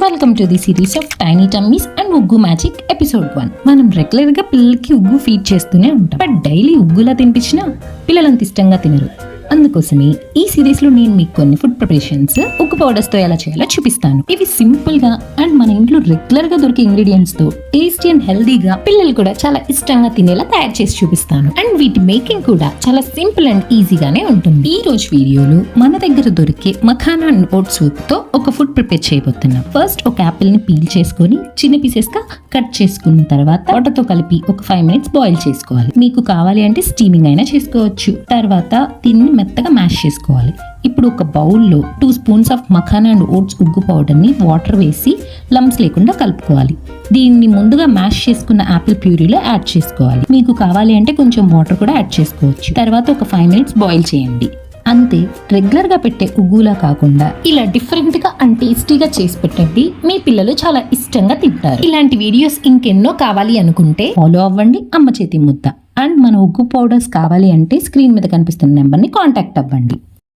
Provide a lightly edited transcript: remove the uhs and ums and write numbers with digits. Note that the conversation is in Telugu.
Welcome to the series of tiny tummies and ఉగ్గు మ్యాజిక్ ఎపిసోడ్ 1. మనం రెగ్యులర్ గా పిల్లలకి ఉగ్గు ఫీడ్ చేస్తూనే ఉంటాం. బట్ డైలీ ఉగ్గులా తినిపించినా పిల్లలంత ఇష్టంగా తినరు. అందుకోసమే ఈ సిరీస్ లో నేను మీకు కొన్ని ఫుడ్ ప్రిపరేషన్స్ ఉగ్గు పౌడర్స్ తో ఎలా చేయాలో చూపిస్తాను. ఇవి సింపుల్ గా అండ్ మన ఇంట్లో రెగ్యులర్ గా దొరికే ఇంగ్రీడియంట్స్ తో టేస్టీ అండ్ హెల్దీగా పిల్లలు కూడా చాలా ఇష్టంగా తినేలా తయారు చేసి చూపిస్తాను. అండ్ వీటి మేకింగ్ కూడా చాలా సింపుల్ అండ్ ఈజీగానే ఉంటుంది. ఈ రోజు వీడియోలో మన దగ్గర దొరికే మఖానా అండ్ ఓట్స్ సూప్ తో ఒక ఫుడ్ ప్రిపేర్ చేయబోతున్నాం. ఫస్ట్ ఒక యాపిల్ ని పీల్ చేసుకొని చిన్న పీసెస్ గా కట్ చేసుకున్న తర్వాత వాటర్ తో కలిపి ఒక 5 minutes బాయిల్ చేసుకోవాలి. మీకు కావాలి అంటే స్టీమింగ్ అయినా చేసుకోవచ్చు. తర్వాత దీన్ని మెత్తగా మ్యాష్ చేసుకోవాలి. ఇప్పుడు ఒక బౌల్లో 2 spoons of makhana and oats ఉగ్గు పౌడర్ ని వాటర్ వేసి లంప్స్ లేకుండా కలుపుకోవాలి. దీన్ని ముందుగా మ్యాష్ చేసుకున్న యాపిల్ ప్యూరీలో యాడ్ చేసుకోవాలి. మీకు కావాలి అంటే కొంచెం వాటర్ కూడా యాడ్ చేసుకోవచ్చు. తర్వాత ఒక 5 minutes బాయిల్ చేయండి. అంతే, రెగ్యులర్ గా పెట్టే ఉగ్గులా కాకుండా ఇలా డిఫరెంట్ గా అండ్ టేస్టీగా చేసి పెట్టండి. మీ పిల్లలు చాలా ఇష్టంగా తింటారు. ఇలాంటి వీడియోస్ ఇంకెన్నో కావాలి అనుకుంటే ఫాలో అవ్వండి అమ్మ చేతి ముద్ద. అండ్ మన ఉగ్గు పౌడర్స్ కావాలి అంటే స్క్రీన్ మీద కనిపిస్తున్న నెంబర్ని కాంటాక్ట్ అవ్వండి.